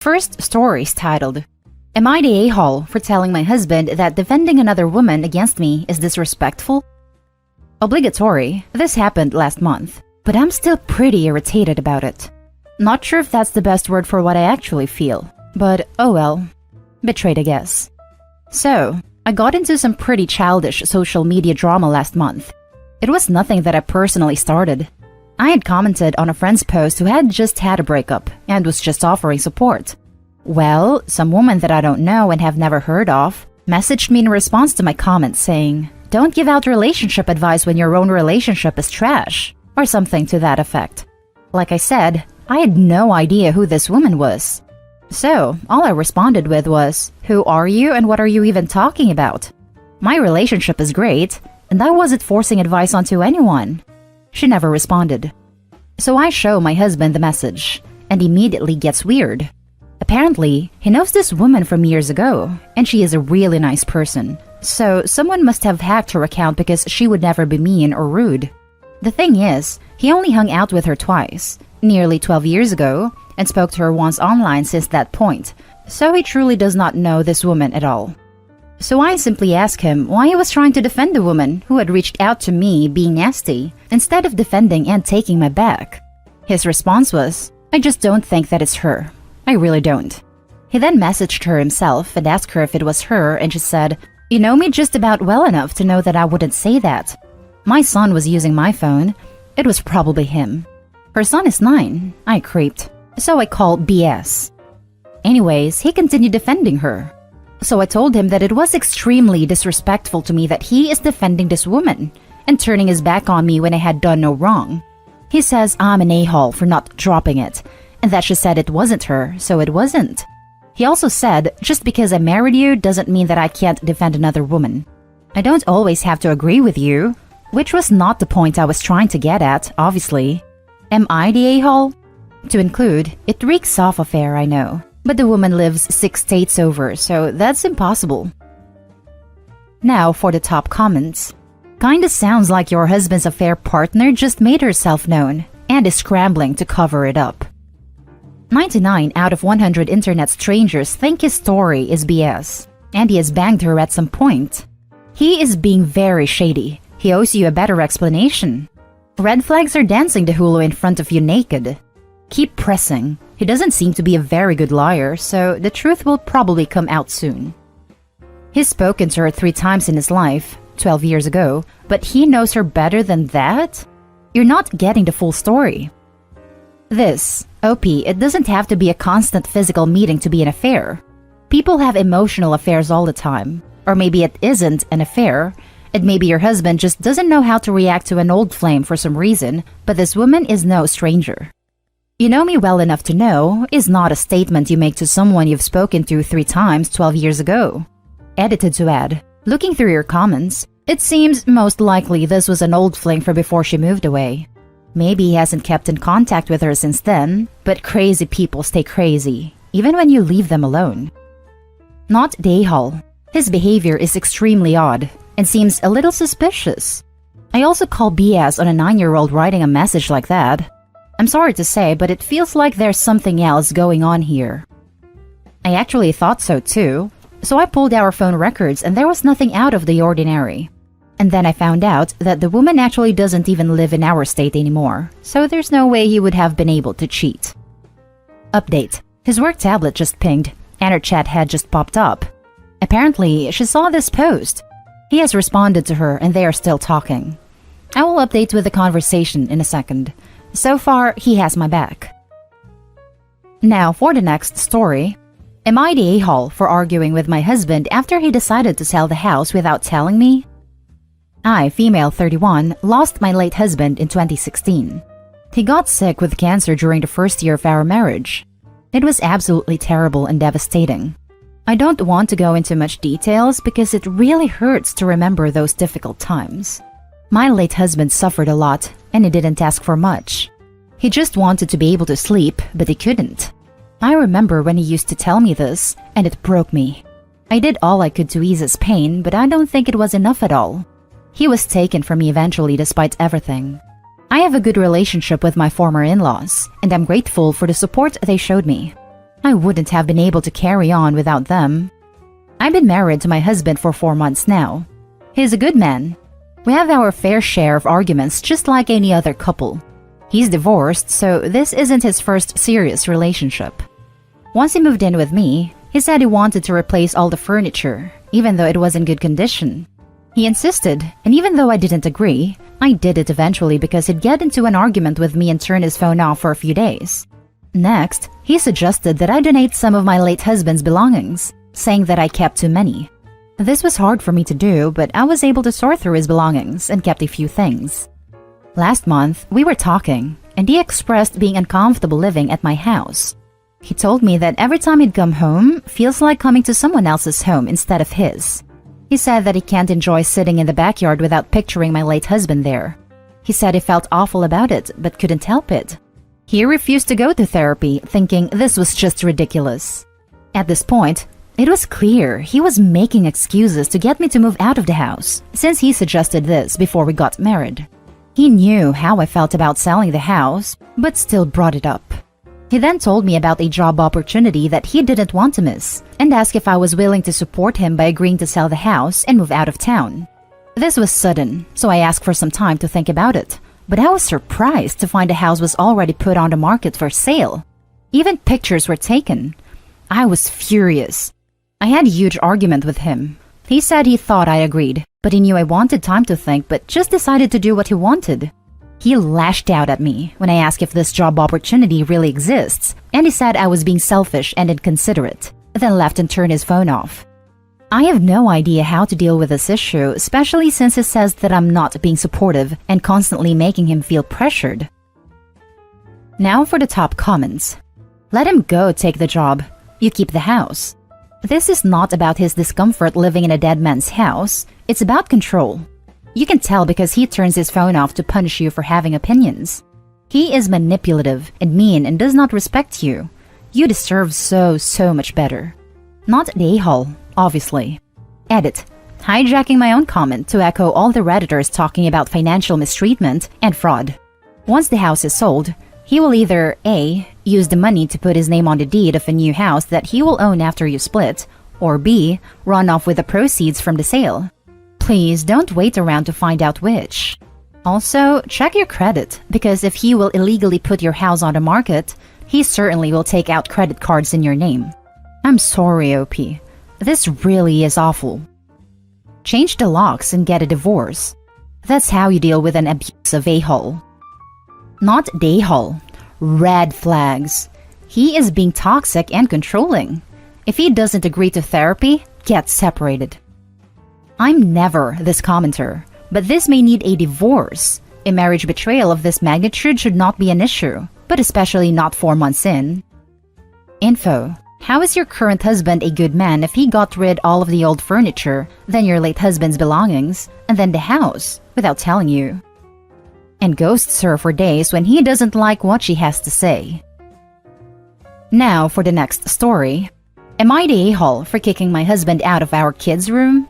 First story is titled, Am I the a-hole for telling my husband that defending another woman against me is disrespectful? Obligatory, this happened last month, but I'm still pretty irritated about it. Not sure if that's the best word for what I actually feel, but oh well. Betrayed, I guess. So, I got into some pretty childish social media drama last month. It was nothing that I personally started. I had commented on a friend's post who had just had a breakup and was just offering support. Well, some woman that I don't know and have never heard of messaged me in response to my comment saying, "Don't give out relationship advice when your own relationship is trash," or something to that effect. Like I said, I had no idea who this woman was. So, all I responded with was, "Who are you and what are you even talking about? My relationship is great, and I wasn't forcing advice onto anyone." She never responded. So I show my husband the message, and immediately gets weird. Apparently, he knows this woman from years ago, and she is a really nice person. So someone must have hacked her account because she would never be mean or rude. The thing is, he only hung out with her twice, nearly 12 years ago, and spoke to her once online since that point, so he truly does not know this woman at all. So I simply asked him why he was trying to defend the woman who had reached out to me being nasty, instead of defending and taking my back. His response was, "I just don't think that it's her. I really don't." He then messaged her himself and asked her if it was her, and she said, "You know me just about well enough to know that I wouldn't say that. My son was using my phone. It was probably him. Her son is 9. I creeped. So I called BS. Anyways, he continued defending her. So I told him that it was extremely disrespectful to me that he is defending this woman and turning his back on me when I had done no wrong. He says I'm an a-hole for not dropping it, and that she said it wasn't her, so it wasn't. He also said, just because I married you doesn't mean that I can't defend another woman. I don't always have to agree with you, which was not the point I was trying to get at, obviously. Am I the a-hole? To include, it reeks off affair, I know. But the woman lives 6 states over, so that's impossible. Now for the top comments. Kinda sounds like your husband's affair partner just made herself known and is scrambling to cover it up. 99 out of 100 internet strangers think his story is BS, and he has banged her at some point. He is being very shady. He owes you a better explanation. Red flags are dancing the hulu in front of you naked. Keep pressing. He doesn't seem to be a very good liar, so the truth will probably come out soon. He's spoken to her 3 times in his life, 12 years ago, but he knows her better than that? You're not getting the full story. This, OP, it doesn't have to be a constant physical meeting to be an affair. People have emotional affairs all the time. Or maybe it isn't an affair. It may be your husband just doesn't know how to react to an old flame for some reason, but this woman is no stranger. "You know me well enough to know" is not a statement you make to someone you've spoken to 3 times 12 years ago. Edited to add, looking through your comments, it seems most likely this was an old fling from before she moved away. Maybe he hasn't kept in contact with her since then, but crazy people stay crazy, even when you leave them alone. Not the a-hole. His behavior is extremely odd and seems a little suspicious. I also call BS on a 9-year-old writing a message like that. I'm sorry to say, but it feels like there's something else going on here. I actually thought so too, so I pulled our phone records and there was nothing out of the ordinary. And then I found out that the woman actually doesn't even live in our state anymore, so there's no way he would have been able to cheat. Update. His work tablet just pinged, and her chat had just popped up. Apparently, she saw this post. He has responded to her and they are still talking. I will update with the conversation in a second. So far, he has my back. Now for the next story. Am I the a-hole for arguing with my husband after he decided to sell the house without telling me? I, female 31, lost my late husband in 2016. He got sick with cancer during the first year of our marriage. It was absolutely terrible and devastating. I don't want to go into much details because it really hurts to remember those difficult times. My late husband suffered a lot, and he didn't ask for much. He just wanted to be able to sleep, but he couldn't. I remember when he used to tell me this, and it broke me. I did all I could to ease his pain, but I don't think it was enough at all. He was taken from me eventually despite everything. I have a good relationship with my former in-laws, and I'm grateful for the support they showed me. I wouldn't have been able to carry on without them. I've been married to my husband for 4 months now. He's a good man. We have our fair share of arguments just like any other couple. He's divorced, so this isn't his first serious relationship. Once he moved in with me, he said he wanted to replace all the furniture, even though it was in good condition. He insisted, and even though I didn't agree, I did it eventually because he'd get into an argument with me and turn his phone off for a few days. Next, he suggested that I donate some of my late husband's belongings, saying that I kept too many. This was hard for me to do, but I was able to sort through his belongings and kept a few things. Last month, we were talking, and he expressed being uncomfortable living at my house. He told me that every time he'd come home, feels like coming to someone else's home instead of his. He said that he can't enjoy sitting in the backyard without picturing my late husband there. He said he felt awful about it, but couldn't help it. He refused to go to therapy, thinking this was just ridiculous. At this point, it was clear he was making excuses to get me to move out of the house, since he suggested this before we got married. He knew how I felt about selling the house, but still brought it up. He then told me about a job opportunity that he didn't want to miss, and asked if I was willing to support him by agreeing to sell the house and move out of town. This was sudden, so I asked for some time to think about it, but I was surprised to find the house was already put on the market for sale. Even pictures were taken. I was furious. I had a huge argument with him. He said he thought I agreed, but he knew I wanted time to think but just decided to do what he wanted. He lashed out at me when I asked if this job opportunity really exists, and he said I was being selfish and inconsiderate, then left and turned his phone off. I have no idea how to deal with this issue, especially since he says that I'm not being supportive and constantly making him feel pressured. Now for the top comments. Let him go take the job. You keep the house. This is not about his discomfort living in a dead man's house. It's about control. You can tell because he turns his phone off to punish you for having opinions. He is manipulative and mean and does not respect you. You deserve so much better. Not the a-hole, obviously. Edit. Hijacking my own comment to echo all the Redditors talking about financial mistreatment and fraud. Once the house is sold, he will either A. use the money to put his name on the deed of a new house that he will own after you split, or B. run off with the proceeds from the sale. Please don't wait around to find out which. Also, check your credit, because if he will illegally put your house on the market, he certainly will take out credit cards in your name. I'm sorry, OP. This really is awful. Change the locks and get a divorce. That's how you deal with an abusive a-hole. Not the a-hole. Red flags. He is being toxic and controlling. If he doesn't agree to therapy, get separated. I'm never this commenter, but this may need a divorce. A marriage betrayal of this magnitude should not be an issue, but especially not 4 months in. Info. How is your current husband a good man if he got rid all of the old furniture, then your late husband's belongings, and then the house, without telling you? And ghosts her for days when he doesn't like what she has to say. Now for the next story. Am I the a-hole for kicking my husband out of our kids' room?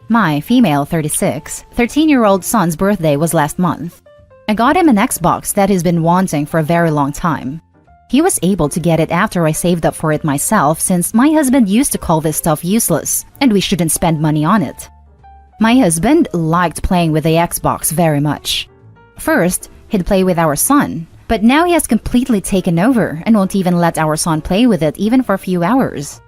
My female 13-year-old son's birthday was last month. I got him an Xbox that he's been wanting for a very long time. He was able to get it after I saved up for it myself since my husband used to call this stuff useless and we shouldn't spend money on it. My husband liked playing with the Xbox very much. First, he'd play with our son, but now he has completely taken over and won't even let our son play with it even for a few hours.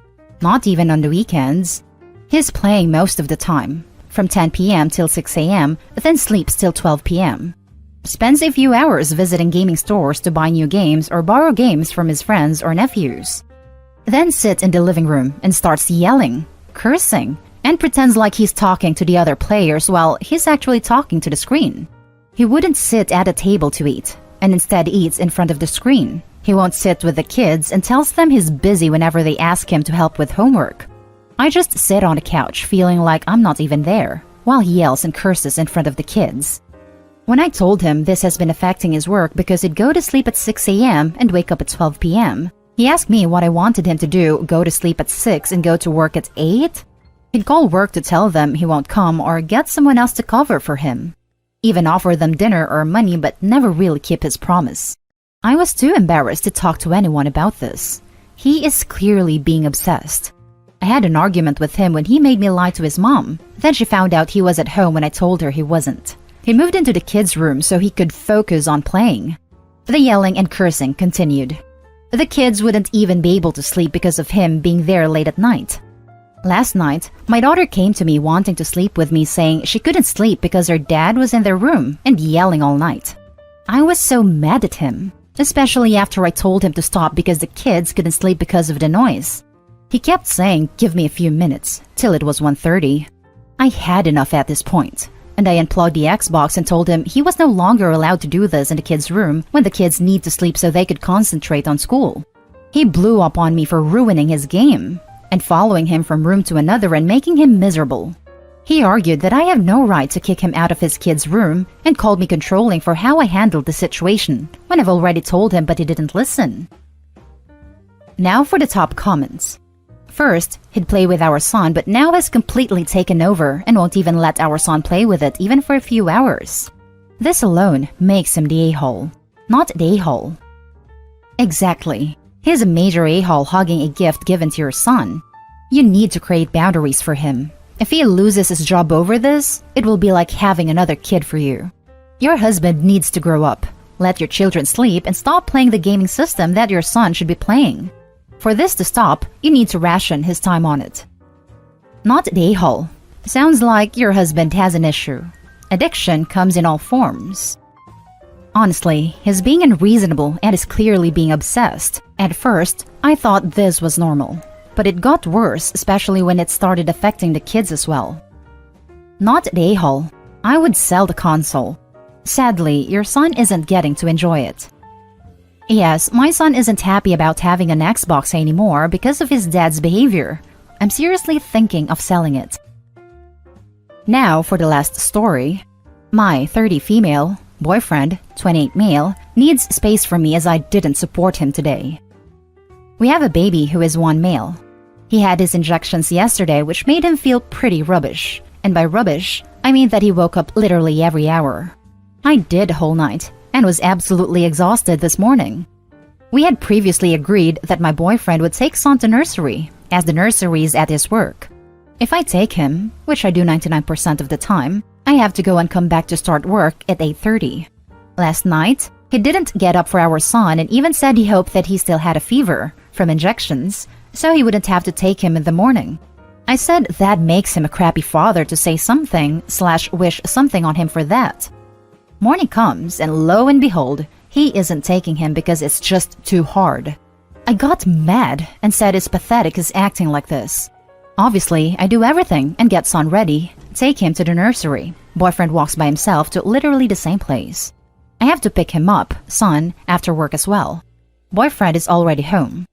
Not even on the weekends. He's playing most of the time, from 10 p.m. till 6 a.m., then sleeps till 12 p.m. Spends a few hours visiting gaming stores to buy new games or borrow games from his friends or nephews. Then sits in the living room and starts yelling, cursing, and pretends like he's talking to the other players while he's actually talking to the screen. He wouldn't sit at a table to eat, and instead eats in front of the screen. He won't sit with the kids and tells them he's busy whenever they ask him to help with homework. I just sit on the couch feeling like I'm not even there, while he yells and curses in front of the kids. When I told him this has been affecting his work because he'd go to sleep at 6 a.m. and wake up at 12 p.m., he asked me what I wanted him to do, go to sleep at 6 and go to work at 8? He'd call work to tell them he won't come or get someone else to cover for him. Even offer them dinner or money but never really keep his promise. I was too embarrassed to talk to anyone about this. He is clearly being obsessed. I had an argument with him when he made me lie to his mom. Then she found out he was at home when I told her he wasn't. He moved into the kids' room so he could focus on playing. The yelling and cursing continued. The kids wouldn't even be able to sleep because of him being there late at night. Last night, my daughter came to me wanting to sleep with me, saying she couldn't sleep because her dad was in their room and yelling all night. I was so mad at him, especially after I told him to stop because the kids couldn't sleep because of the noise. He kept saying, "Give me a few minutes," till it was 1:30. I had enough at this point, and I unplugged the Xbox and told him he was no longer allowed to do this in the kids' room when the kids need to sleep so they could concentrate on school. He blew up on me for ruining his game and following him from room to another and making him miserable. He argued that I have no right to kick him out of his kids' room and called me controlling for how I handled the situation when I've already told him, but he didn't listen. Now for the top comments. First, he'd play with our son, but now has completely taken over and won't even let our son play with it even for a few hours. This alone makes him the a-hole, not the a-hole. Exactly. He's a major a-hole hogging a gift given to your son. You need to create boundaries for him. If he loses his job over this, it will be like having another kid for you. Your husband needs to grow up, let your children sleep, and stop playing the gaming system that your son should be playing. For this to stop, you need to ration his time on it. Not the a-hole. Sounds like your husband has an issue. Addiction comes in all forms. Honestly, he's being unreasonable and is clearly being obsessed. At first, I thought this was normal, but it got worse, especially when it started affecting the kids as well. Not the a-hole. I would sell the console. Sadly, your son isn't getting to enjoy it. Yes, my son isn't happy about having an Xbox anymore because of his dad's behavior. I'm seriously thinking of selling it. Now for the last story. My 30 female boyfriend, 28 male, needs space from me as I didn't support him today. We have a baby who is 1 male. He had his injections yesterday, which made him feel pretty rubbish. And by rubbish, I mean that he woke up literally every hour. I did a whole night and was absolutely exhausted this morning. We had previously agreed that my boyfriend would take son to nursery, as the nursery is at his work. If I take him, which I do 99% of the time, I have to go and come back to start work at 8:30. Last night, he didn't get up for our son and even said he hoped that he still had a fever from injections, so he wouldn't have to take him in the morning. I said that makes him a crappy father to say something/wish something on him for that. Morning comes, and lo and behold, he isn't taking him because it's just too hard. I got mad and said it's pathetic he's acting like this. Obviously, I do everything and get son ready, take him to the nursery. Boyfriend walks by himself to literally the same place. I have to pick him up, son, after work as well. Boyfriend is already home.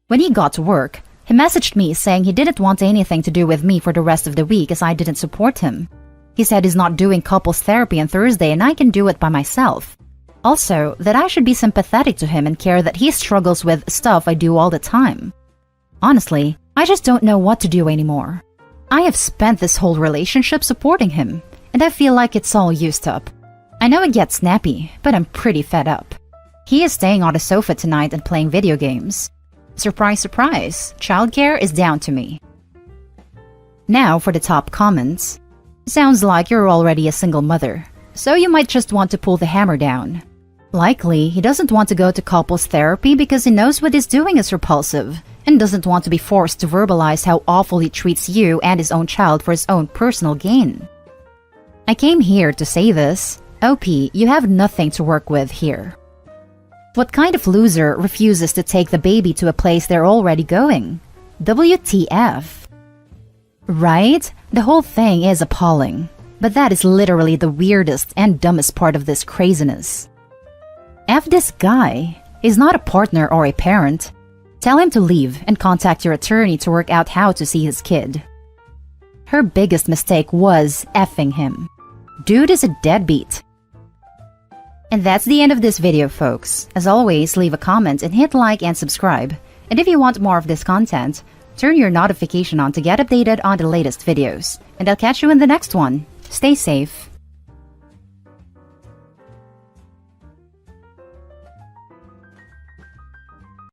When he got to work, he messaged me saying he didn't want anything to do with me for the rest of the week as I didn't support him. He said he's not doing couples therapy on Thursday and I can do it by myself. Also, that I should be sympathetic to him and care that he struggles with stuff I do all the time. Honestly, I just don't know what to do anymore. I have spent this whole relationship supporting him, and I feel like it's all used up. I know it gets snappy, but I'm pretty fed up. He is staying on the sofa tonight and playing video games. Surprise, surprise, childcare is down to me. Now for the top comments. Sounds like you're already a single mother, so you might just want to pull the hammer down. Likely, he doesn't want to go to couples therapy because he knows what he's doing is repulsive and doesn't want to be forced to verbalize how awful he treats you and his own child for his own personal gain. I came here to say this. OP, you have nothing to work with here. What kind of loser refuses to take the baby to a place they're already going? WTF? Right? The whole thing is appalling. But that is literally the weirdest and dumbest part of this craziness. F this guy. He's not a partner or a parent. Tell him to leave and contact your attorney to work out how to see his kid. Her biggest mistake was effing him. Dude is a deadbeat. And that's the end of this video, folks. As always, leave a comment and hit like and subscribe. And if you want more of this content, turn your notification on to get updated on the latest videos. And I'll catch you in the next one. Stay safe.